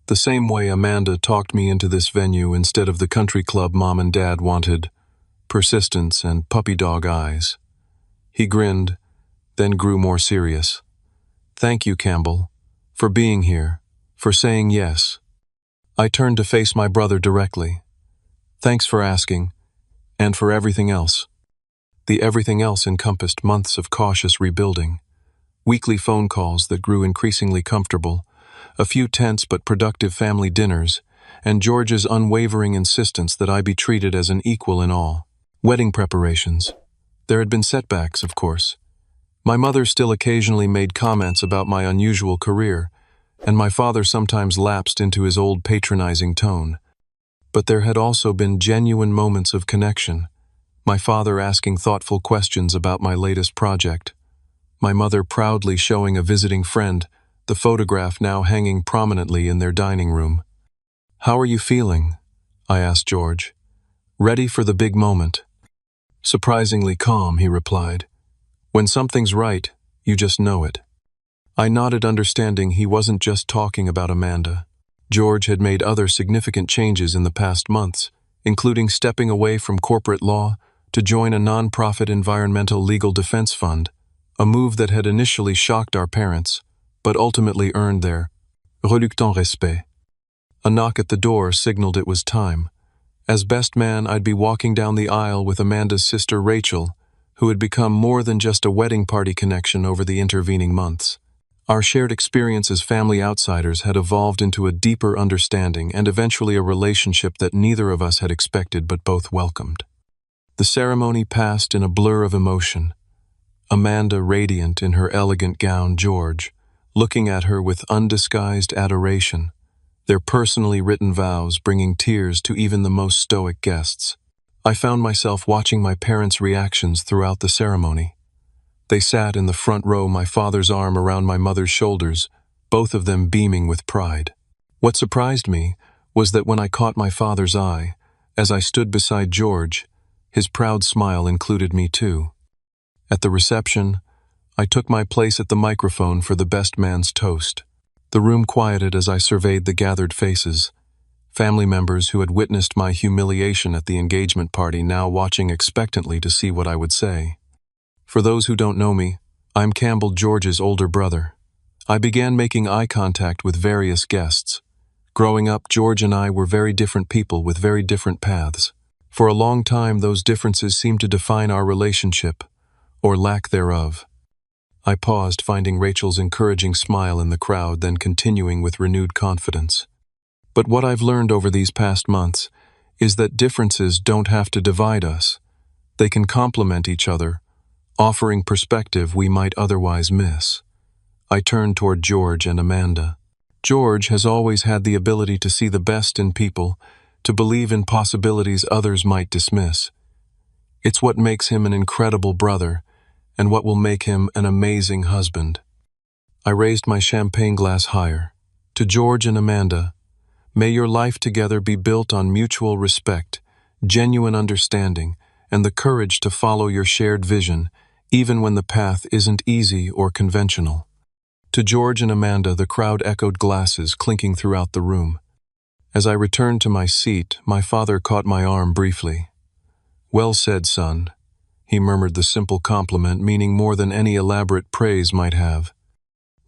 The same way Amanda talked me into this venue instead of the country club Mom and Dad wanted. Persistence and puppy dog eyes." He grinned, then grew more serious. "Thank you, Campbell, for being here, for saying yes." I turned to face my brother directly. "Thanks for asking, and for everything else." The everything else encompassed months of cautious rebuilding, weekly phone calls that grew increasingly comfortable, a few tense but productive family dinners, and George's unwavering insistence that I be treated as an equal in all. Wedding preparations. There had been setbacks, of course. My mother still occasionally made comments about my unusual career, and my father sometimes lapsed into his old patronizing tone. But there had also been genuine moments of connection, my father asking thoughtful questions about my latest project, my mother proudly showing a visiting friend the photograph now hanging prominently in their dining room. "How are you feeling?" I asked George. "Ready for the big moment?" "Surprisingly calm," he replied. "When something's right, you just know it." I nodded, understanding he wasn't just talking about Amanda. George had made other significant changes in the past months, including stepping away from corporate law to join a non-profit environmental legal defense fund, a move that had initially shocked our parents, but ultimately earned their reluctant respect. A knock at the door signaled it was time. As best man, I'd be walking down the aisle with Amanda's sister Rachel, who had become more than just a wedding party connection over the intervening months. Our shared experience as family outsiders had evolved into a deeper understanding and eventually a relationship that neither of us had expected but both welcomed. The ceremony passed in a blur of emotion. Amanda radiant in her elegant gown, George looking at her with undisguised adoration, their personally written vows bringing tears to even the most stoic guests. I found myself watching my parents' reactions throughout the ceremony. They sat in the front row, my father's arm around my mother's shoulders, both of them beaming with pride. What surprised me was that when I caught my father's eye, as I stood beside George, his proud smile included me too. At the reception, I took my place at the microphone for the best man's toast. The room quieted as I surveyed the gathered faces, family members who had witnessed my humiliation at the engagement party now watching expectantly to see what I would say. For those who don't know me, I'm Campbell, George's older brother. I began making eye contact with various guests. Growing up, George and I were very different people with very different paths. For a long time, those differences seemed to define our relationship, or lack thereof. I paused, finding Rachel's encouraging smile in the crowd, then continuing with renewed confidence. But what I've learned over these past months is that differences don't have to divide us. They can complement each other, offering perspective we might otherwise miss. I turned toward George and Amanda. George has always had the ability to see the best in people, to believe in possibilities others might dismiss. It's what makes him an incredible brother, and what will make him an amazing husband. I raised my champagne glass higher. To George and Amanda, may your life together be built on mutual respect, genuine understanding, and the courage to follow your shared vision, even when the path isn't easy or conventional. To George and Amanda, the crowd echoed glasses clinking throughout the room. As I returned to my seat, my father caught my arm briefly. "Well said, son," he murmured, the simple compliment meaning more than any elaborate praise might have.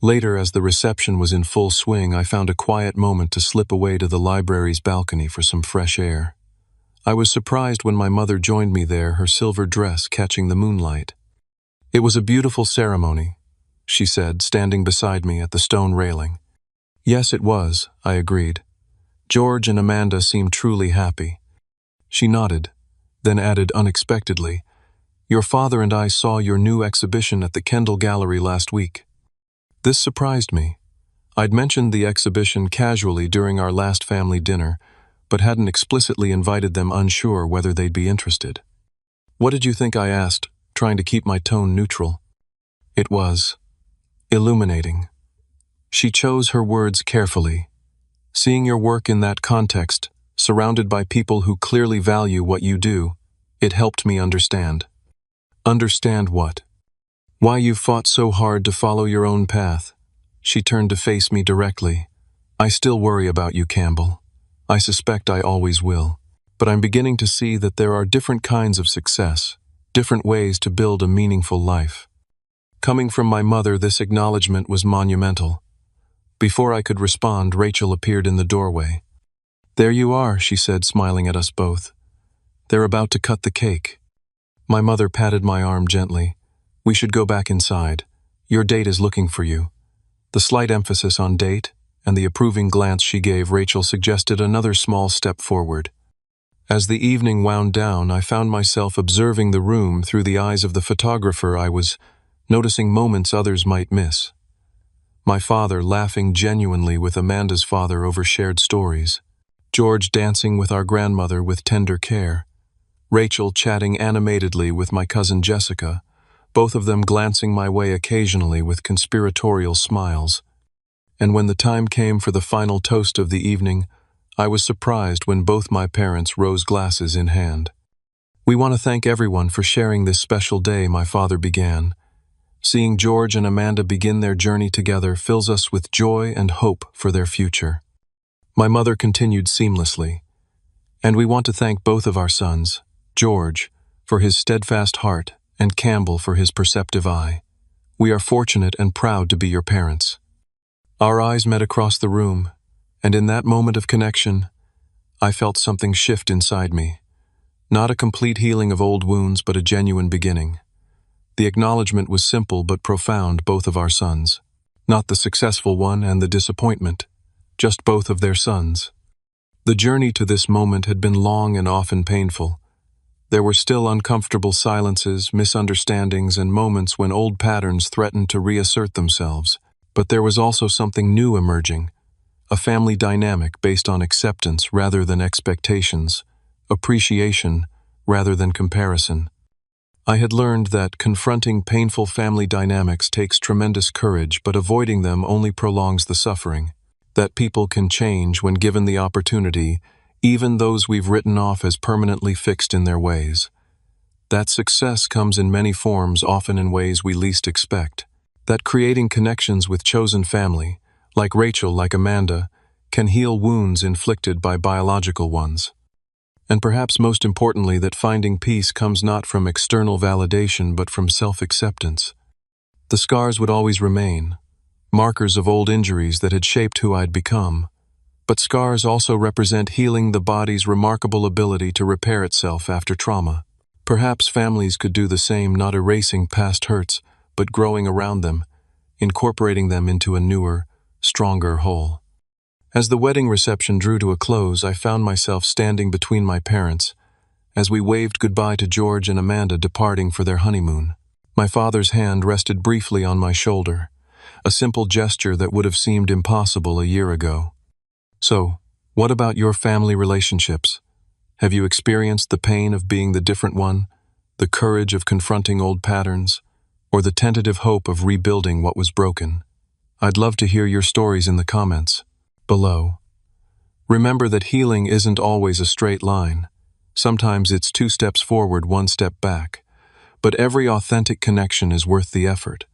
Later, as the reception was in full swing, I found a quiet moment to slip away to the library's balcony for some fresh air. I was surprised when my mother joined me there, her silver dress catching the moonlight. "It was a beautiful ceremony," she said, standing beside me at the stone railing. "Yes, it was," I agreed. "George and Amanda seemed truly happy." She nodded, then added unexpectedly, "Your father and I saw your new exhibition at the Kendall Gallery last week." This surprised me. I'd mentioned the exhibition casually during our last family dinner, but hadn't explicitly invited them, unsure whether they'd be interested. "What did you think?" I asked, trying to keep my tone neutral. It was illuminating. She chose her words carefully. "Seeing your work in that context, surrounded by people who clearly value what you do, it helped me understand." "Understand what?" "Why you've fought so hard to follow your own path." She turned to face me directly. "I still worry about you, Campbell. I suspect I always will. But I'm beginning to see that there are different kinds of success, different ways to build a meaningful life." Coming from my mother, this acknowledgement was monumental. Before I could respond, Rachel appeared in the doorway. "There you are," she said, smiling at us both. "They're about to cut the cake." My mother patted my arm gently. "We should go back inside. Your date is looking for you." The slight emphasis on date and the approving glance she gave Rachel suggested another small step forward. As the evening wound down, I found myself observing the room through the eyes of the photographer. I was noticing moments others might miss. My father laughing genuinely with Amanda's father over shared stories. George dancing with our grandmother with tender care. Rachel chatting animatedly with my cousin Jessica, both of them glancing my way occasionally with conspiratorial smiles. And when the time came for the final toast of the evening, I was surprised when both my parents rose, glasses in hand. "We want to thank everyone for sharing this special day," my father began. "Seeing George and Amanda begin their journey together fills us with joy and hope for their future." My mother continued seamlessly. "And we want to thank both of our sons, George, for his steadfast heart, and Campbell for his perceptive eye. We are fortunate and proud to be your parents." Our eyes met across the room, and in that moment of connection, I felt something shift inside me. Not a complete healing of old wounds, but a genuine beginning. The acknowledgement was simple but profound: both of our sons. Not the successful one and the disappointment, just both of their sons. The journey to this moment had been long and often painful. There were still uncomfortable silences, misunderstandings, and moments when old patterns threatened to reassert themselves. But there was also something new emerging, a family dynamic based on acceptance rather than expectations, appreciation rather than comparison. I had learned that confronting painful family dynamics takes tremendous courage, but avoiding them only prolongs the suffering. That people can change when given the opportunity, even those we've written off as permanently fixed in their ways. That success comes in many forms, often in ways we least expect. That creating connections with chosen family, like Rachel, like Amanda, can heal wounds inflicted by biological ones. And perhaps most importantly, that finding peace comes not from external validation but from self-acceptance. The scars would always remain, markers of old injuries that had shaped who I'd become. But scars also represent healing, the body's remarkable ability to repair itself after trauma. Perhaps families could do the same, not erasing past hurts, but growing around them, incorporating them into a newer, stronger whole. As the wedding reception drew to a close, I found myself standing between my parents as we waved goodbye to George and Amanda departing for their honeymoon. My father's hand rested briefly on my shoulder, a simple gesture that would have seemed impossible a year ago. "So, what about your family relationships? Have you experienced the pain of being the different one, the courage of confronting old patterns, or the tentative hope of rebuilding what was broken? I'd love to hear your stories in the comments below. Remember that healing isn't always a straight line. Sometimes it's 2 steps forward, 1 step back. But every authentic connection is worth the effort.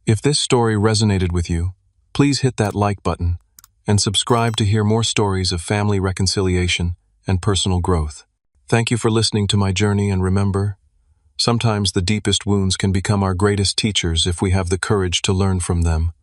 If this story resonated with you, please hit that like button and subscribe to hear more stories of family reconciliation and personal growth. Thank you for listening to my journey, and remember, sometimes the deepest wounds can become our greatest teachers if we have the courage to learn from them.